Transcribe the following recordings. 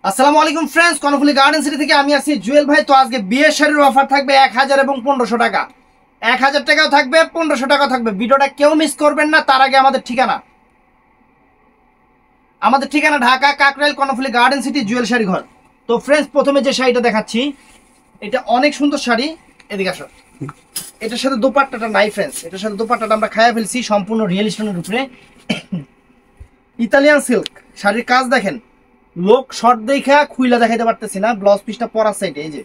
আসসালামু আলাইকুম friends, Karnaphuli garden city থেকে আমি আছি জুয়েল ভাই। তো আজকে বিয়ের শাড়ির অফার থাকবে 1000 এবং 1500 টাকা। 1000 টাকাও থাকবে, 1500 টাকাও থাকবে। ভিডিওটা কেউ মিস করবেন না। তার আগে আমাদের ঠিকানা ঢাকা কাকরাইল কর্ণফুলী গার্ডেন সিটি জুয়েল শাড়ি ঘর। তো ফ্রেন্ডস, প্রথমে যে শাড়িটা দেখাচ্ছি এটা অনেক সুন্দর শাড়ি। এদিকে আসো। এটার সাথে দোপাট্টাটা নাই ফ্রেন্ডস, এটার সাথে দোপাট্টাটা আমরা খায়া ফেলছি সম্পূর্ণ রিয়েল স্টোনের উপরে। ইতালিয়ান সিল্ক শাড়ির কাজ দেখেন, লোক শর্ট দেখা খুইলা দেখাইতে পারতেছি না। ব্লাউজ পিসটা পরার সাইডে এই যে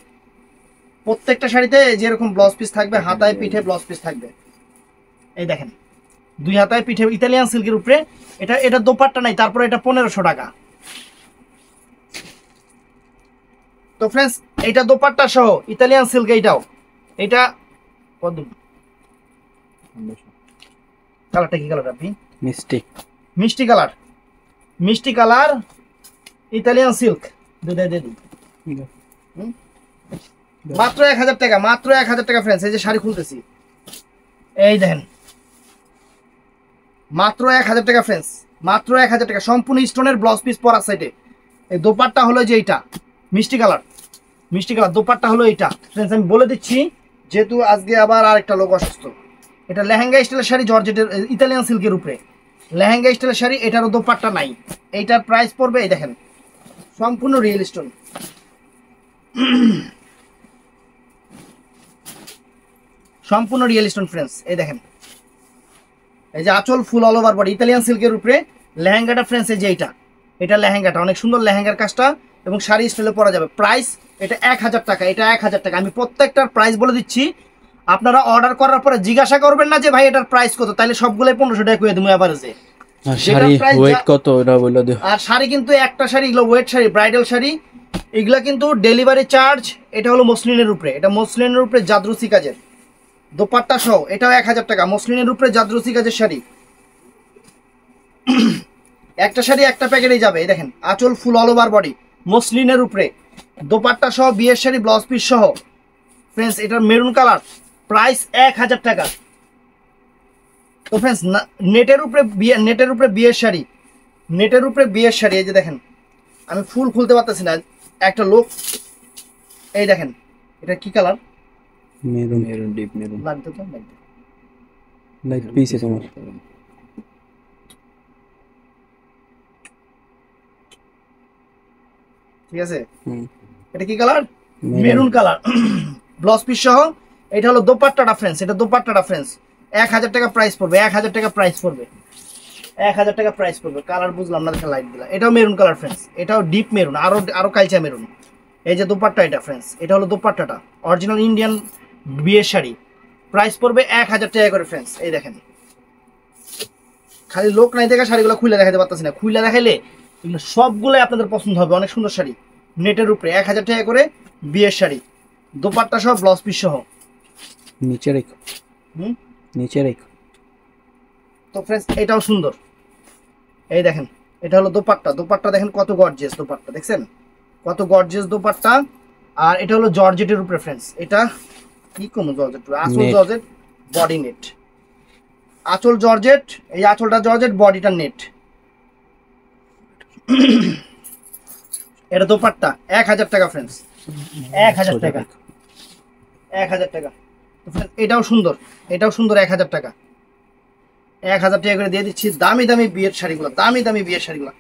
প্রত্যেকটা শাড়িতে যেরকম ব্লাউজ পিস থাকবে, হাতায় পিঠে ব্লাউজ পিস থাকবে। এই দেখেন, দুই হাতায় পিঠে ইতালিয়ান সিল্কের উপরে। এটা দোপাট্টা নাই, তারপরে এটা 1500 টাকা। তো ফ্রেন্ডস, এটা দোপাট্টা সহ ইতালিয়ান সিল্ক। এইটাও এটা কত? কালারটা কি কালার আপনি? মিষ্টি মিষ্টি কালার, মিষ্টি কালার ইতালিয়ান সিল্ক। দুধে দিয়ে দিই। মাত্র 1000 টাকা, মাত্র 1000 টাকা ফ্রেন্ডস। এই যে শাড়ি খুলতেছি, এই দেখেন, মাত্র 1000 টাকা ফ্রেন্ডস, মাত্র 1000 টাকা। সম্পূর্ণ স্টোনের ব্লাউজ পিস পরা সাইডে। এই দোপাট্টা হলো যে এইটা মিষ্টি কালার, মিষ্টি কালার দোপাট্টা হলো এইটা ফ্রেন্ডস। আমি বলে দিচ্ছি, যেহেতু আজকে আবার আরেকটা লোক অসুস্থ। এটা লেহেঙ্গা স্টাইলের শাড়ি, জর্জেটের ইতালিয়ান সিল্কের উপরে লেহেঙ্গা স্টাইলের শাড়ি। এটারও দোপাট্টা নাই। এইটার প্রাইস পড়বে, এই দেখেন, সম্পূর্ণ রিয়েল স্টোন, সম্পূর্ণ রিয়েল স্টোন ফ্রেন্ডস। এই দেখেন, এই যে আঁচল ফুল অল ওভার বডি ইতালিয়ান সিল্কের উপরে। লেহেঙ্গাটা ফ্রেন্ডস এই যে এটা লেহেঙ্গাটা অনেক সুন্দর, লেহেঙ্গার কাজটা এবং শাড়ি স্টাইলে পরা যাবে। প্রাইস এটা 1000 টাকা, এটা 1000 টাকা। আমি প্রত্যেকটার প্রাইস বলে দিচ্ছি। আপনারা অর্ডার করার পরে জিজ্ঞাসা করবেন না যে ভাই এটার প্রাইস কত, তাইলে সবগুলোই 1500 টাকা করে দেবো এভারেজে। শাড়ি ওয়েট কত এটা বলে দিও। আর শাড়ি কিন্তু একটা শাড়ি, এগুলো ওয়েট শাড়ি, ব্রাইডাল শাড়ি। এগুলা কিন্তু ডেলিভারি চার্জ। এটা হলো মসলিনের উপরে, এটা মসলিনের উপরে জাদরুসি কাজের দোপাট্টা সহ। এটাও 1000 টাকা, মসলিনের উপরে জাদরুসি কাজের শাড়ি। একটা শাড়ি একটা প্যাকেটেই যাবে। এই দেখেন, আঁচল ফুল অল ওভার বডি মসলিনের উপরে, দোপাট্টা সহ, বিয়ের শাড়ি ব্লাউজ পিস সহ ফ্রেন্ডস। এটার মেরুন কালার, প্রাইস 1000 টাকা। তো ফ্রেন্ডস, নেটের উপরে বিয়ের শাড়ি, নেটের উপরে বিয়ের শাড়ি। এই যে দেখেন, আমি ফুল খুলতে পারতেছি না, একটা লোক। এই দেখেন, এটা কি colour? Maroon maroon deep maroon লাগবে তো লাগবে। লাইট পিসে তোমার ঠিক আছে, এটা কি colour? Maroon colour, blouse piece সহ। এটা হলো দোপাট্টাটা ফ্রেন্ডস, এটা দোপাট্টাটা ফ্রেন্ডস। 1000 টাকা প্রাইস পড়বে, 1000 টাকা প্রাইস পড়বে, 1000 টাকা প্রাইস পড়বে। কালার বুঝলাম না, দেখেন লাইট দিলা। এটাও মেরুন কালার ফ্রেন্ডস, এটাও ডিপ মেরুন, আরো কালচা মেরুন। এই যে দোপাট্টা এটা ফ্রেন্ডস, এটা হলো দোপাট্টাটা, অরিজিনাল ইন্ডিয়ান বিয়ের শাড়ি। প্রাইস পড়বে 1000 টাকা করে ফ্রেন্ডস। এই দেখেন, খালি লোক নাই দেখা শাড়িগুলো খুলে দেখাতে পারতেছি না। খুলে দেখাইলে এগুলো সবগুলোই আপনাদের পছন্দ হবে। অনেক সুন্দর শাড়ি, নেটের উপরে 1000 টাকা করে বিয়ের শাড়ি, দোপাট্টা সহ, ব্লাউজ পিস সহ। নিচে রেখো, নিচে রেখো। তো ফ্রেন্ডস, এটাও সুন্দর। এই দেখেন, এটা হলো দোপাট্টা, দোপাট্টা দেখেন কত গর্জিয়াস দোপাট্টা, দেখছেন কত গর্জিয়াস দোপাট্টা। আর এটা হলো জর্জেটের উপরে ফ্রেন্ডস। এটা কি কোন জর্জেট? আঁচল জর্জেট, বডি নেট। আঁচল জর্জেট, এই আঁচলটা জর্জেট, বডিটা নেট। এটা দোপাট্টা 1000 টাকা ফ্রেন্ডস, 1000 টাকা, 1000 টাকা। এটাও সুন্দর, এটাও সুন্দর, 1000 টাকা, 1000 টাকা করে দিয়ে দিচ্ছি। দামি দামি বিয়ের শাড়িগুলো, দামি দামি বিয়ের শাড়িগুলো।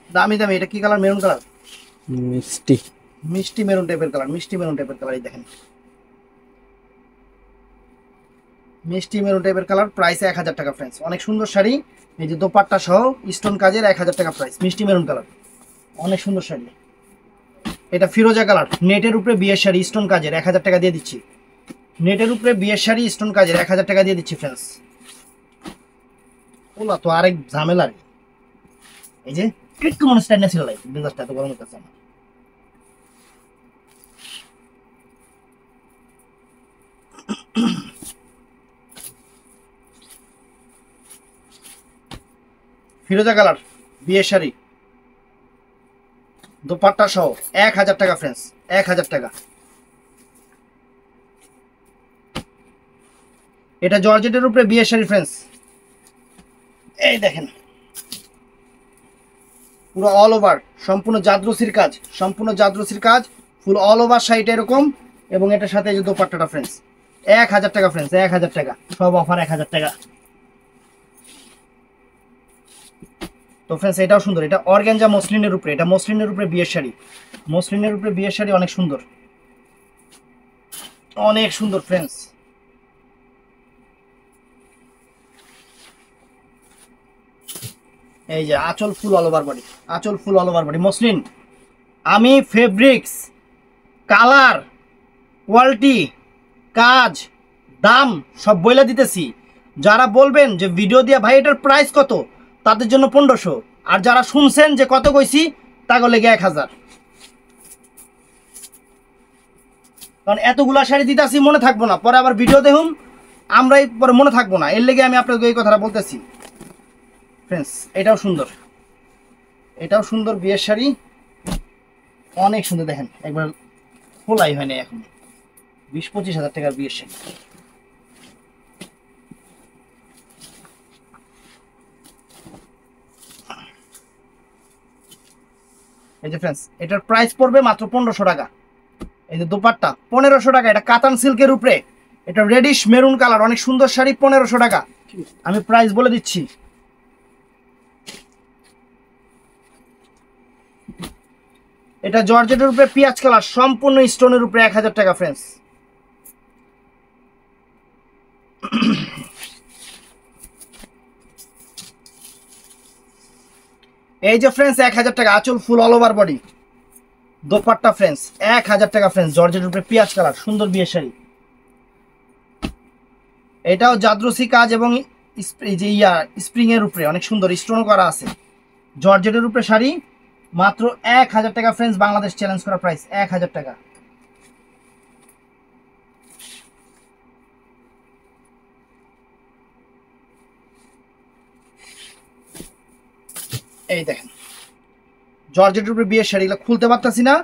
দামি দামি। এটা কি কালার? মেরুন কালার, মিষ্টি মিষ্টি মেরুন টাইপের কালার, মিষ্টি মেরুন টাইপের কালার। এই দেখেন, মিষ্টি মেরুন টাইপের কালার। প্রাইস 1000 টাকা ফ্রেন্ডস, অনেক সুন্দর শাড়ি। এই যে দোপাট্টা সহ স্টোন কাজের, 1000 টাকা প্রাইস। মিষ্টি মেরুন কালার, অনেক সুন্দর শাড়ি। এটা ফিরোজা কালার, নেটের উপরে বিয়ের শাড়ি স্টোন কাজের, 1000 টাকা দিয়ে দিচ্ছি। নেটের উপরে বিয়ের শাড়ি স্টোন কাজের, 1000 টাকা দিয়ে দিচ্ছি ফ্রেন্ডস। ওলা তো আরেক ঝামেলার। এই যে একটু মনে স্ট্যান্ড ছিল, লাইক বিজাসটা এত গরম হচ্ছে না। ফিরোজা কালার বিয়ের শাড়ি, দোপাট্টা সহ, 1000 টাকা ফ্রেন্ডস, 1000 টাকা। এটা জর্জেটের উপরে বিয়ের শাড়ি ফ্রেন্ডস, এই দেখেন পুরো অল ওভার সম্পূর্ণ জাদ্রসির কাজ, সম্পূর্ণ জাদ্রসির কাজ, ফুল অল ওভার শাড়িটা এরকম, এবং এটার সাথে এই যে দোপাট্টাটা ফ্রেন্ডস 1000 টাকা ফ্রেন্ডস, 1000 টাকা, সব অফার 1000 টাকা। তো ফ্রেন্ডস এটাও সুন্দর, এটা অর্গানজা মসলিনের উপরে, এটা মসলিনের উপরে বিয়ের শাড়ি, মসলিনের উপরে বিয়ের শাড়ি, অনেক সুন্দর, অনেক সুন্দর ফ্রেন্ডস। এই যে আঁচল ফুল অল ওভার বডি, আঁচল ফুল অল ওভার বডি মসলিন। আমি ফেব্রিক্স, কালার, কোয়ালিটি, কাজ, দাম সব বইলা দিতেছি। যারা বলবেন যে ভিডিও দিয়ে ভাই এটার প্রাইস কত, তাদের জন্য 1500, আর যারা শুনছেন যে কত কইছি তাকে লেগে 1000। কারণ এতগুলা শাড়ি দিতেছি মনে থাকবো না, পরে আবার ভিডিও দেখুন আমরাই পরে মনে থাকবো না, এর লেগে আমি আপনাকে এই কথাটা বলতেছি ফ্রেন্ডস। এটাও সুন্দর, এটাও সুন্দর বিয়ের শাড়ি, অনেক সুন্দর, দেখেন একবার খোলাই হয় না এখন, 20-25 হাজার টাকার বিয়ের শাড়ি। এই যে ফ্রেন্ডস এটার প্রাইস পড়বে মাত্র 1500 টাকা। এই যে দোপাট্টা 1500 টাকা, এটা কাতান সিল্কের উপরে, এটা রেডিশ মেরুন কালার, অনেক সুন্দর শাড়ি, 1500 টাকা। আমি প্রাইস বলে দিচ্ছি। এটা জর্জেটের উপরে পিঁয়াজ কালার, সম্পূর্ণ স্টোনের উপরে 1000 টাকা ফ্রেন্ডস। এই যে ফ্রেন্ডস 1000 টাকা, আঁচল ফুল all over body, dupatta friends 1000 টাকা ফ্রেন্ডস, জর্জেটের উপরে পিঁয়াজ কালার, সুন্দর বিয়ের শাড়ি। এটাও জাদ্রসি কাজ এবং যে স্প্রিং এর উপরে অনেক সুন্দর স্টোন করা আছে, জর্জেটের উপরে শাড়ি, মাত্র 1000 টাকা ফ্রেন্ডস, বাংলাদেশ চ্যালেঞ্জ করা প্রাইস 1000 টাকা। এই দেখেন জর্জেটের উপরে বিয়ের শাড়ি, এগুলো খুলতে পারতাছি না,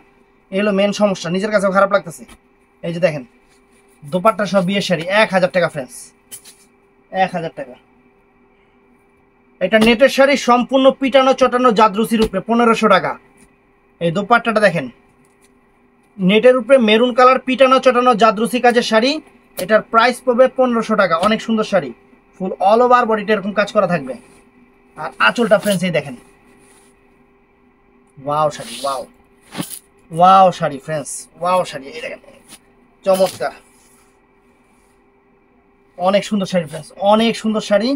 এই হলো মেন সমস্যা, নিজের কাছেও খারাপ লাগতেছে। এই যে দেখেন দোপাট্টা সব বিয়ের শাড়ি 1000 টাকা ফ্রেন্ডস, 1000 টাকা। এটা নেটের শাড়ি, সম্পূর্ণ পিটানো চটানো জাদ্রসির উপরে, 1500 টাকা। এই দোপাট্টাটা দেখেন নেটের উপরে মেরুন কালার, পিটানো চটানো জাদ্রসি কাজের শাড়ি, এটার প্রাইস পড়বে 1500 টাকা। অনেক সুন্দর শাড়ি, ফুল অল ওভার বডিটা এরকম কাজ করা থাকবে। আর আঁচলটা ফ্রেন্ডস এই দেখেন, wow sari, wow wow sari friends, wow sari, এই দেখেন চমৎকার, অনেক সুন্দর শাড়ি ফ্রেন্ডস, অনেক সুন্দর শাড়ি,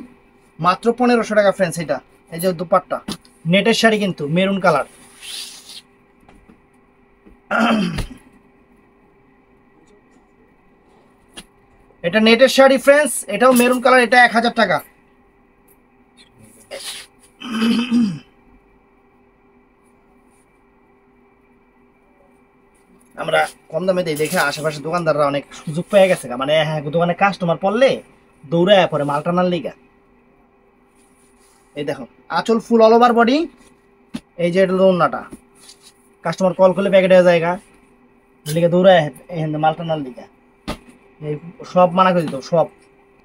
মাত্র 1500 টাকা ফ্রেন্ডস। এটা এই যে দুপাট্টা নেটের শাড়ি কিন্তু মেরুন কালার। এটা নেটের শাড়ি ফ্রেন্ডস, এটাও মেরুন কালার, এটা 1000 টাকা। আমরা কম দামে দিই দেখে আশেপাশে দোকানদাররা অনেক সুযোগ পেয়ে গেছে, মানে হ্যাঁ দোকানে কাস্টমার পড়লে দৌড়ায় পরে মাল টানার লিগা। এই দেখো আঁচল ফুল অল ওভার বডি, এই যে এটা ওড়নাটা, কাস্টমার কল করলে প্যাকেট হয়ে জায়গা লিগে দৌড়ায় এখান মাল টানার লিগা। এই সব মানা করে দিত, সব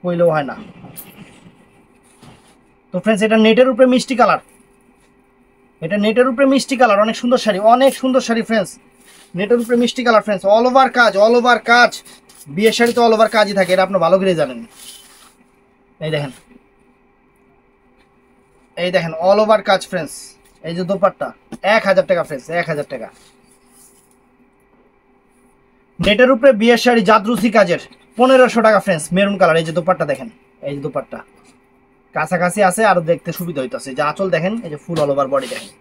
কইলেও হয় না। তো ফ্রেন্ডস এটা নেটের উপরে মিষ্টি কালার, এটা নেটের উপরে মিষ্টি কালার, অনেক সুন্দর শাড়ি, অনেক সুন্দর শাড়ি ফ্রেন্ডস, নেটের উপরে মিষ্টি কালার ফ্রেন্ডস, অল ওভার কাজ, অল ওভার কাজ। বিয়ের শাড়ি তো অল ওভার কাজই থাকে, এটা আপনি ভালো করে জানেন। এই দেখেন, এই দেখেন অল ওভার কাজ ফ্রেন্ডস। এই যে দোপাট্টা 1000 টাকা ফ্রেন্ডস, 1000 টাকা। নেটের উপরে বিয়ের শাড়ি জাদ্রুসি কাজের 1500 টাকা ফ্রেন্ডস, মেরুন কালার। এই যে দোপাট্টা দেখেন, এই যে দোপাট্টা কাছাকাছি আছে, আরো দেখতে সুবিধা হইতাছে। যে আঁচল দেখেন, এই যে ফুল অল ওভার বডি দেখেন,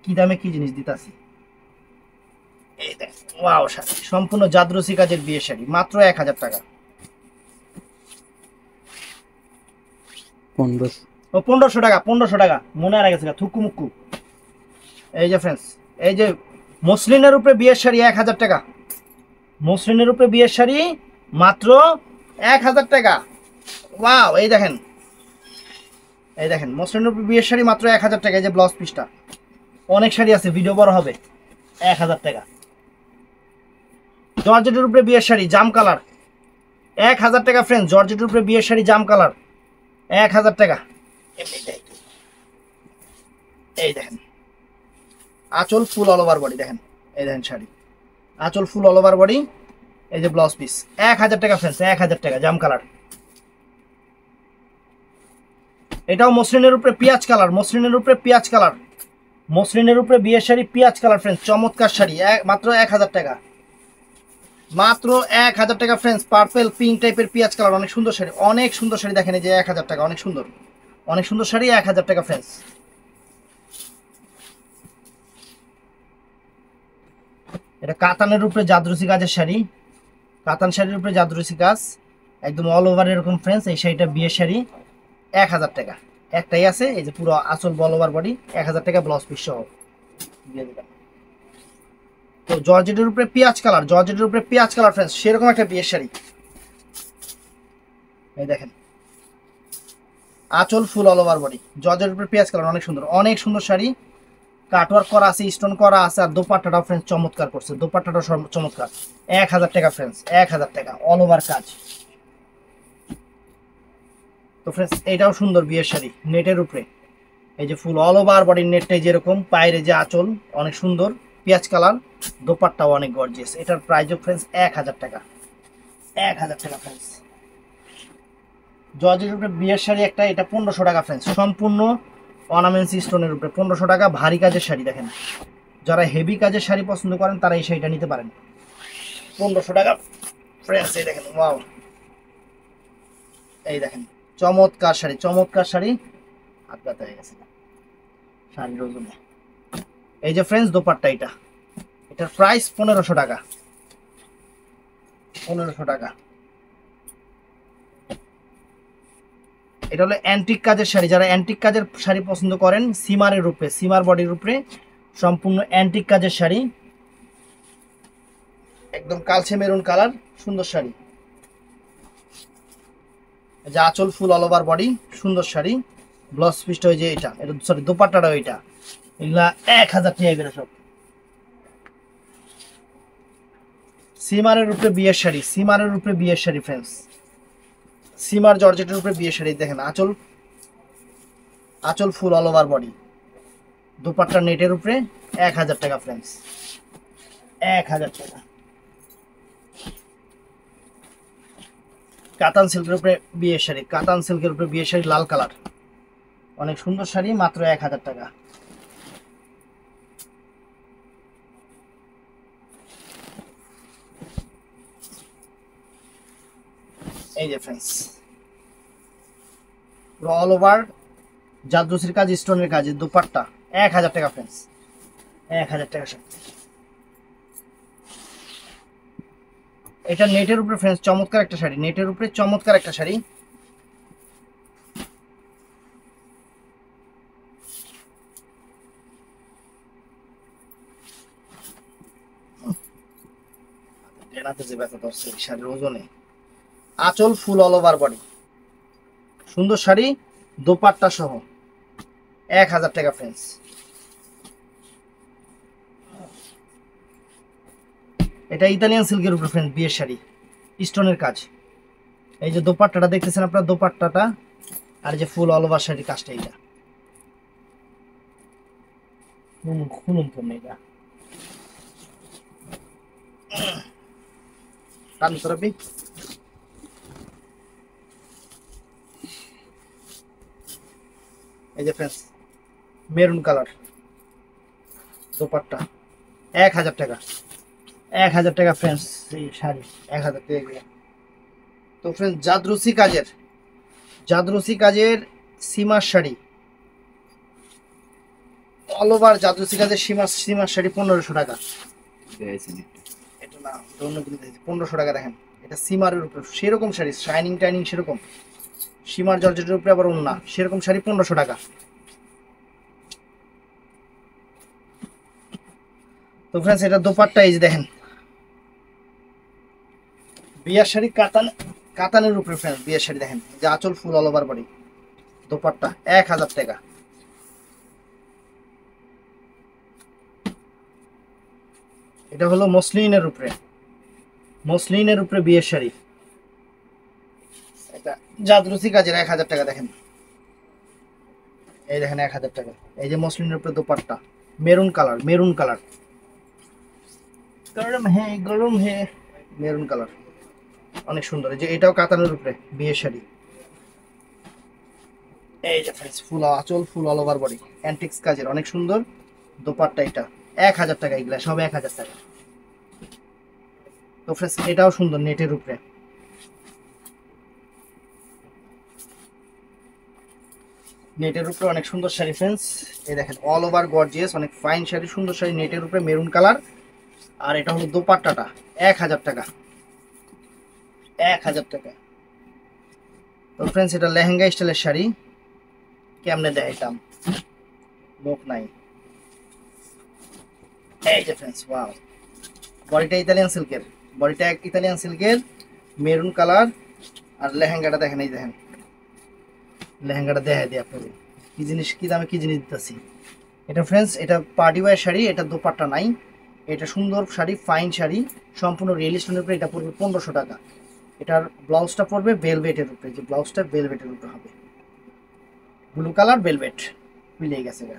কি দামে কি জিনিস দিতাছি। এই দেখেন ওয়াও শাড়ি, সম্পূর্ণ জাদ্রসি কাজের বিয়ের শাড়ি, মাত্র 1000 টাকা। 1500 টাকা, 1500 টাকা, মনে আর গেছে থুকু মুক্কু। এই যে ফ্রেন্ডস, এই যে মসলিনের উপরে বিয়ের শাড়ি 1000 টাকা, মসলিনের উপরে বিয়ের শাড়ি মাত্র 1000 টাকা। ওয়াও, এই দেখেন, এই দেখেন মসলিনের উপরে বিয়ের শাড়ি মাত্র 1000 টাকা। এই যে ব্লাউজ পিসটা, অনেক শাড়ি আছে, ভিডিও বড় হবে। 1000 টাকা। জর্জেটের উপরে বিয়ের শাড়ি জাম কালার, 1000 টাকা ফ্রেন্ডস, জর্জেটের উপরে বিয়ের শাড়ি জাম কালার, 1000 টাকা। এই দেখেন আঁচল ফুল অল ওভার বডি, দেখেন এই দেখেন শাড়ি আঁচল ফুল অল ওভার বডি, এই যে ব্লাউজ পিস, 1000 টাকা ফ্রেন্ডস, 1000 টাকা জাম কালার। এটাও মসলিনের উপরে পেঁয়াজ কালার, মসলিনের উপরে পেঁয়াজ কালার, মসলিনের উপরে বিয়ের শাড়ি পেঁয়াজ কালার ফ্রেন্ডস, চমৎকার শাড়ি, মাত্র 1000 টাকা, মাত্র 1000 টাকা ফ্রেন্ডস। পার্পল পিঙ্ক টাইপের পেঁয়াজ কালার, অনেক সুন্দর শাড়ি, অনেক সুন্দর শাড়ি, দেখেন এই যে 1000 টাকা, অনেক সুন্দর, অনেক সুন্দর শাড়ি, 1000 টাকা ফ্রেন্ডস। এটা কাতানের উপরে জাদরুসি কাজের শাড়ি, কাতান শাড়ির উপরে জাদরুসি কাজ, একদম অল ওভার এরকম ফ্রেন্ডস। এই শাড়িটা বিয়ের শাড়ি, 1000 টাকা, একটাই আছে, এই যে পুরো আঁচল অল ওভার বডি, 1000 টাকা ব্লাউজ পিস সহ দিয়ে দিলাম। তো জর্জেটের উপরে পেঁয়াজ কালার, জর্জেটের উপরে পেঁয়াজ কালার ফ্রেন্ডস, সেরকম একটা বিয়ের শাড়ি, এই দেখেন আঁচল ফুল অল ওভার বডি, জর্জেটের উপরে পেঁয়াজ কালার, অনেক সুন্দর, অনেক সুন্দর শাড়ি, কাটওয়ার্ক করা আছে, স্টোন করা আছে, আর দোপাট্টাটাও ফ্রেন্ডস চমৎকার করছে, দোপাট্টাটাও চমৎকার, 1000 টাকা ফ্রেন্ডস, 1000 টাকা অল ওভার কাজ। তো ফ্রেন্ডস এটাও সুন্দর বিয়ের শাড়ি, নেটের উপরে, এই যে ফুল অল ওভার বডির নেটটাই যেরকম, পায়ের যে আঁচল অনেক সুন্দর পেঁয়াজ কালার, দোপাট্টাও অনেক গর্জিয়াস। এটার প্রাইসও ফ্রেন্ডস 1000 টাকা, 1000 টাকা ফ্রেন্ডস। জর্জেটের উপরে বিয়ের শাড়ি একটা, এটা 1500 টাকা ফ্রেন্ডস, সম্পূর্ণ অর্নামেন্টস স্টোনের উপরে 1500 টাকা, ভারী কাজের শাড়ি। দেখেন যারা হেভি কাজের শাড়ি পছন্দ করেন তারা এই শাড়িটা নিতে পারেন, 1500 টাকা ফ্রেন্ডস। এই দেখেন ওয়াও, এই দেখেন চমৎকার শাড়ি, চমৎকার শাড়ি, হাত ব্যথা হয়ে গেছে শাড়ির ওজনে। এই যে ফ্রেন্ডস দোপাট্টা, এটার প্রাইস 1500 টাকা, 1500 টাকা। এটা হলো অ্যান্টিক কাজের শাড়ি, যারা অ্যান্টিক কাজের শাড়ি পছন্দ করেন, সিমারের উপরে, সিমার বডির উপরে সম্পূর্ণ অ্যান্টিক কাজের শাড়ি, একদম কালচে মেরুন কালার, সুন্দর শাড়ি, যে আঁচল ফুল অল ওভার বডি, সুন্দর শাড়ি, ব্লাউজ পিসটা ওই যে এটা সরি দোপাট্টাটা ওইটা, এগুলা 1000 টাকা করে সব। সিমারের উপরে বিয়ের শাড়ি, সিমারের উপরে বিয়ের শাড়ি ফ্রেন্ডস, সিমার জর্জেটের উপরে বিয়ের শাড়ি, দেখেন আঁচল, আঁচল ফুল অল ওভার বডি, দোপাট্টা নেটের উপরে, 1000 টাকা ফ্রেন্ডস, 1000 টাকা। কাতান সিল্কের উপরে বিয়ের শাড়ি, কাতান সিল্কের উপরে বিয়ের শাড়ি, লাল কালার, অনেক সুন্দর শাড়ি, মাত্র 1000 টাকা। এই যে ফ্রেন্ডস অল ওভার জাদরুসির কাজ, স্টোনের কাজ, দোপাট্টা, 1000 টাকা ফ্রেন্ডস, 1000 টাকা শাড়ি। এটা নেটের উপরে ফ্রেন্ডস চমৎকার একটা শাড়ি, নেটের উপরে চমৎকার একটা শাড়ি, যে ব্যথা করছে শাড়ির ওজনে, আঁচল ফুল অল ওভার বডি, সুন্দর শাড়ি, দোপাট্টা সহ, 1000 টাকা ফ্রেন্ডস। এটা ইতালিয়ান সিল্কের উপরে ফ্রেন্ডস বিয়ের শাড়ি, স্টোনের কাজ, এই যে দোপাট্টাটা দেখতেছেন আপনারা, দোপাট্টাটা আর যে ফুল অল ওভার শাড়ির কাজটা, এটা খুলুন তো এটা টান তরফি। এই যে ফ্রেন্ডস মেরুন কালার দোপাট্টা, 1000 টাকা, 1000 টাকা ফ্রেন্ডস এই শাড়ি, 1000 টাকা। তো ফ্রেন্ডস জাদরুসি কাজের, জাদরুসি কাজের সীমার শাড়ি, অল ওভার জাদরুসি কাজের সীমার শাড়ি, 1500 টাকা। এটা না অন্য কিছু 1500 টাকা। দেখেন এটা সীমারের উপর সেরকম শাড়ি, শাইনিং টাইনিং সেরকম, সীমার জর্জেটের উপরে আবার ওন্না, সেরকম শাড়ি 1500 টাকা। তো ফ্রেন্ডস এটা দোপাট্টা, এই যে দেখেন বিয়ার শাড়ি, কাতানের উপরে ফ্রেন্ডস বিয়ার শাড়ি, দেখেন যে আঁচল ফুল অল ওভার বডি, দোপাট্টা, 1000 টাকা। এটা হলো মসলিনের উপরে, মসলিনের উপরে বিয়ের শাড়ি, একটা জাদরুসি কাজের 1000 টাকা দেখেন, এই দেখেন 1000 টাকা। এই যে মসলিনের উপরে dupatta maroon colour, maroon colour, গরম হে মেরুন কালার, অনেক সুন্দর। এই যে এটাও কাতানের উপরে বিয়ের শাড়ি, এই যে ফ্রেন্ডস ফুল আঁচল, ফুল অল ওভার বডি, অ্যান্টিক্স কাজের, অনেক সুন্দর দোপাট্টা। এটা 1000 টাকা, এগুলা সব 1000 টাকা। তো ফ্রেন্ডস এটাও সুন্দর নেটের উপরে, নেটের উপরে অনেক সুন্দর শাড়ি ফ্রেন্ডস। এই দেখেন অল ওভার গর্জিয়াস, অনেক ফাইন শাড়ি, সুন্দর শাড়ি নেটের উপরে মেরুন কালার। আর এটা হলো দোপাট্টাটা 1000 টাকা, 1000 টাকা। তো ফ্রেন্ডস এটা লেহেঙ্গা স্টাইলের শাড়ি, কেমনে দেখাইতাম, লোক নাই। এই যে ফ্রেন্ডস ওয়াও, বডিটা ইতালিয়ান সিল্কের, বডিটা ইতালিয়ান সিল্কের মেরুন কালার। আর লেহেঙ্গাটা দেখেন, এই দেখেন লেহেঙ্গাটা দেখাই দিই আপনাদের কি জিনিস, কি দামে কি জিনিস দিতেছি। এটা ফ্রেন্ডস এটা পার্টি ওয়্যার শাড়ি, এটা দোপাট্টা নাই, এটা সুন্দর শাড়ি, ফাইন শাড়ি, সম্পূর্ণ রিয়েল স্টোনের উপরে। এটা পড়বে 1500 টাকা। এটার ব্লাউজটা পড়বে ভেলভেটের উপরে, যে ব্লাউজটা ভেলভেটের উপরে হবে, ব্লু কালার ভেলভেট, মিলে গেছে গা।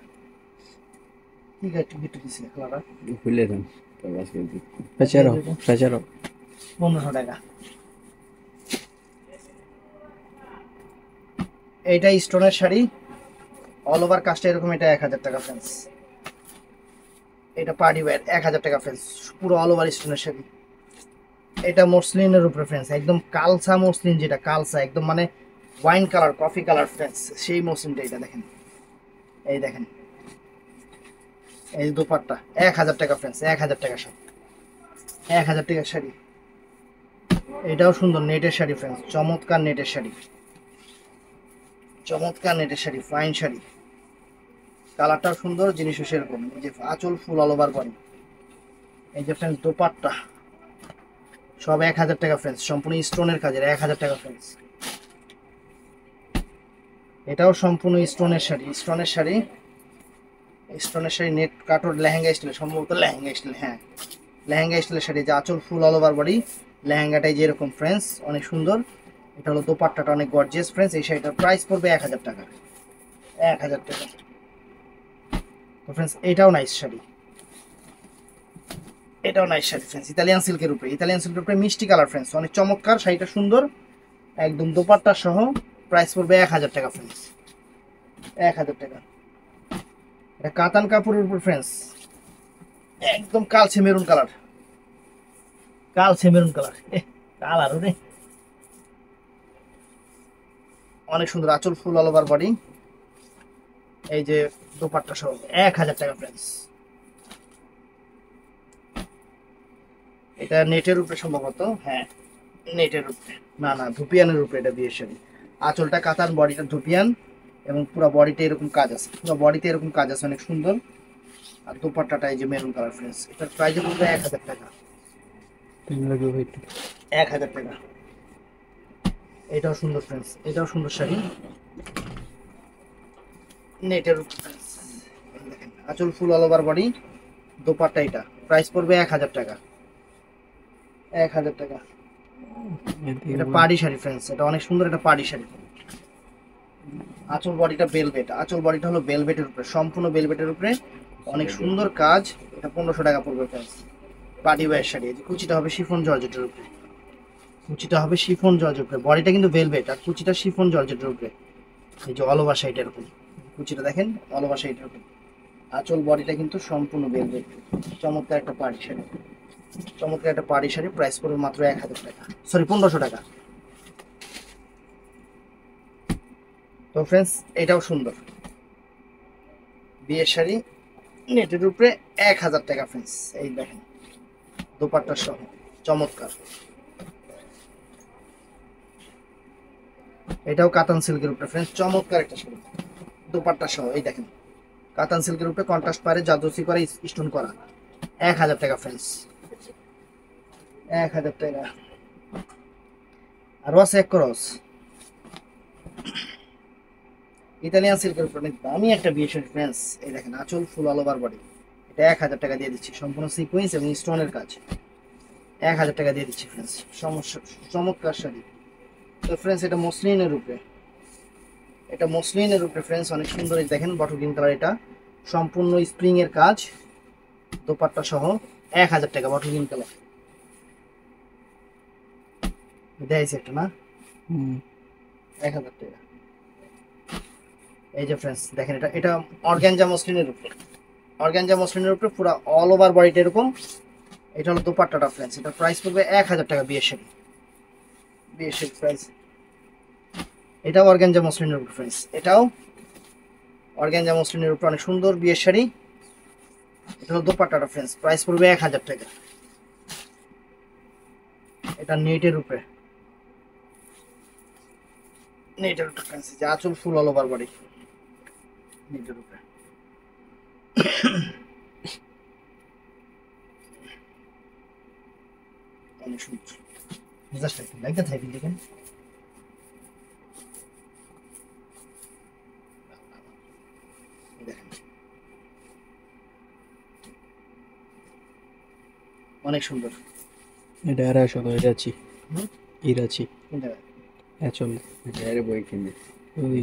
ঠিক আছে, টিকিট দিছি কালারটা খুলে দেন, পেচারো পেচারো 1500 টাকা। এইটা স্টোনের শাড়ি, অল ওভার কাজটা এরকম, এটা 1000 টাকা ফ্রেন্ডস। এটা পার্টি ওয়্যার 1000 টাকা ফ্রেন্ডস, পুরো অল ওভার স্টোনের শাড়ি। এটা মসলিনের উপরে ফ্রেন্ডস, একদম কালসা মসলিন, যেটা কালসা একদম মানে wine colour, coffee colour friends, সেই মসলিনটা। এটা দেখেন, এই দেখেন, এই দোপাট্টা 1000 টাকা ফ্রেন্ডস, 1000 টাকা সব 1000 টাকার শাড়ি। এটাও সুন্দর নেটের শাড়ি ফ্রেন্ডস, চমৎকার নেটের শাড়ি, চমৎকার নেটের শাড়ি, ফাইন শাড়ি, কালারটাও সুন্দর, জিনিসও সেরকম। এই যে আঁচল ফুল অল ওভার বডি, এই যে ফ্রেন্ডস দোপাট্টা সব 1000 টাকা ফ্রেন্ডস, সম্পূর্ণ স্টোনের কাজের 1000 টাকা ফ্রেন্ডস। এটাও সম্পূর্ণ স্টোনের শাড়ি, স্টোনের শাড়ি, স্টোনের শাড়ি নেট কাটর লেহেঙ্গা স্টাইল, সম্ভবত লেহেঙ্গা স্টাইল, হ্যাঁ লেহেঙ্গা স্টাইলের শাড়ি। যে আঁচল ফুল অল ওভার বডি, লেহেঙ্গাটাই যেরকম ফ্রেন্ডস, অনেক সুন্দর। এটা হলো দোপাট্টাটা অনেক গর্জিয়াস ফ্রেন্ডস। এই শাড়িটার প্রাইস পড়বে 1000 টাকা, 1000 টাকা। তো ফ্রেন্ডস এটাও নাইস শাড়ি, এটাও নাইস শাড়ি ফ্রেন্ডস, ইতালিয়ান সিল্কের উপরে, ইতালিয়ান সিল্কের উপরে মিষ্টি কালার ফ্রেন্ডস, অনেক চমৎকার শাড়িটা, সুন্দর একদম দোপাট্টা সহ। প্রাইস পড়বে 1000 টাকা ফ্রেন্ডস, 1000 টাকা। এটা কাতান কাপড়ের উপর ফ্রেন্ডস, একদম কালচে মেরুন কালার, কালচে মেরুন কালার, কালার ওরে অনেক সুন্দর। আঁচল ফুল অল ওভার বডি, এই যে দোপাট্টা সহ 1000 টাকা ফ্রেন্ডস। এটা নেটের উপরে সম্ভবত, হ্যাঁ নেটের উপরে, না না ধুপিয়ানের উপরে এটা বিয়ের শাড়ি। আঁচলটা কাতান, বডিটা ধুপিয়ান, এবং পুরো বডিতে এরকম কাজ আছে, পুরো বডিতে এরকম কাজ আছে, অনেক সুন্দর। আর দোপাট্টাটা এই যে মেরুন কালার ফ্রেন্ডস, এটার প্রাইস পড়বে 1000 টাকা, 1000 টাকা। এটাও সুন্দর ফ্রেন্ডস, এটাও সুন্দর শাড়ি, নেটের উপর ফ্রেন্ডস। দেখেন আঁচল ফুল অল ওভার বডি, দোপাট্টা, এটা প্রাইস পড়বে 1000 টাকা, 1000 টাকা। এটা পাড়ি শাড়ি ফ্রেন্ডস, এটা অনেক সুন্দর, এটা পাড়ি শাড়ি। আঁচল বডিটা বেলভেট, আঁচল বডিটা হলো বেলভেটের উপরে, সম্পূর্ণ বেলভেটের উপরে, অনেক সুন্দর কাজ। এটা 1500 টাকা পড়বে ফ্রেন্ডস, পার্টি ওয়্যার শাড়ি। এই যে কুচিটা হবে শিফন জর্জেটের উপরে, কুচিটা হবে শিফন জর্জেটের উপরে, বডিটা কিন্তু বেলভেট, আর কুচিটা শিফন জর্জেটের উপরে। এই যে অল ওভার শাড়িটা এরকম, কুচিটা দেখেন অল ওভার শাড়িটার উপরে, আঁচল বডিটা কিন্তু সম্পূর্ণ বেলভেট। চমৎকার একটা পাড়ি শাড়ি, চমৎকার একটা পাড়ি শাড়ি। প্রাইস পড়বে মাত্র 1000 টাকা, সরি 1500 টাকা। তো ফ্রেন্ডস এটাও সুন্দর বিয়ের শাড়ি, নেটের উপরে 1000 টাকা ফ্রেন্ডস। এই দেখেন দোপাট্টা সহ, চমৎকার। এটাও কাতান সিল্কের উপরে ফ্রেন্ডস, চমৎকার একটা শাড়ি, দোপাট্টা সহ। এই দেখেন কাতান সিল্কের উপরে কন্ট্রাস্ট পারে জাদুসি করে স্টোন করা, 1000 টাকা ফ্রেন্ডস, 1000 টাকা। আরো আছে এক ক্রস ইতালিয়ান সিল্কের উপর, দামি একটা বিয়ে শাড়ি ফ্রেন্ডস। এই দেখেন আঁচল ফুল অল ওভার বডি, এটা 1000 টাকা দিয়ে দিচ্ছি, সম্পূর্ণ সিকোয়েন্স এবং স্টোনের কাজ, 1000 টাকা দিয়ে দিচ্ছি ফ্রেন্ডস। চমৎকার শাড়ি, তো ফ্রেন্ডস এটা মসলিনের উপরে, এটা মসলিনের উপরে ফ্রেন্ডস, অনেক সুন্দর। এই দেখেন বটল গ্রিন কালার, এটা সম্পূর্ণ স্প্রিং এর কাজ, দোপাট্টা সহ 1000 টাকা। বটল গ্রিন কালার দেখাইছে একটা না, 1000 টাকা। এই যে ফ্রেন্ডস দেখেন, এটা অর্গানজা মসলিনের উপরে, অর্গানজা মসলিনের উপরে পুরো অল ওভার বডিটা এরকম। এটা হলো দোপাট্টাটা ফ্রেন্ডস, এটা প্রাইস পড়বে 1000 টাকা। বিয়ের শাড়ি, বিয়ের শাড়ি প্রাইস। এটাও অর্গানজা মসলিনের উপর ফ্রেন্ডস, এটাও অর্গানজা মসলিনের উপর অনেক সুন্দর বিয়ের শাড়ি। এটা হলো দোপাট্টাটা ফ্রেন্ডস, প্রাইস পড়বে 1000 টাকা। এটা নেটের উপরে, নেটের উপরে ফ্রেন্ডস, যে আঁচল ফুল অল ওভার বডি, নেটের উপরে। অনেক সুন্দর, জাস্ট একটু লাইক দ্য থাইপিং দেখেন। দেখেন অনেক সুন্দর। এটা 250 তো ইরাচি, হুম? ইরাচি কোনটা? আঁচল। এর বই কিনে ওই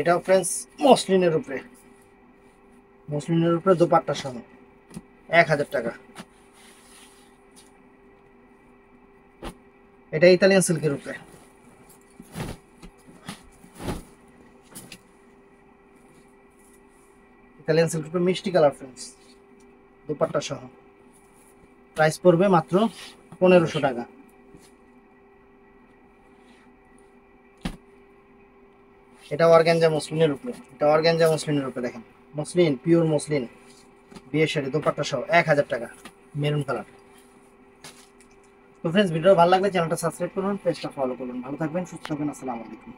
এটাও ফ্রেন্ডস মসলিনের উপরে, মসলিনের উপরে দোপাট্টা সহ 1000 টাকা। এটা ইতালিয়ান সিল্কের উপরে, ইতালিয়ান সিল্কের উপরে মিষ্টি কালার ফ্রেন্ডস, দোপাট্টা সহ প্রাইস পড়বে মাত্র 1500 টাকা। এটা অর্গানজা মসলিনের উপরে, এটা অর্গানজা মসলিনের উপরে দেখেন, মসলিন পিওর মসলিন বিয়ের শাড়ি দোপাট্টা সহ 1000 টাকা, মেরুন কালার। তো ফ্রেন্ডস ভিডিও ভালো লাগলে চ্যানেলটা সাবস্ক্রাইব করুন, পেজটা ফলো করুন। ভালো থাকবেন, সুস্থ থাকবেন, আসসালামু আলাইকুম।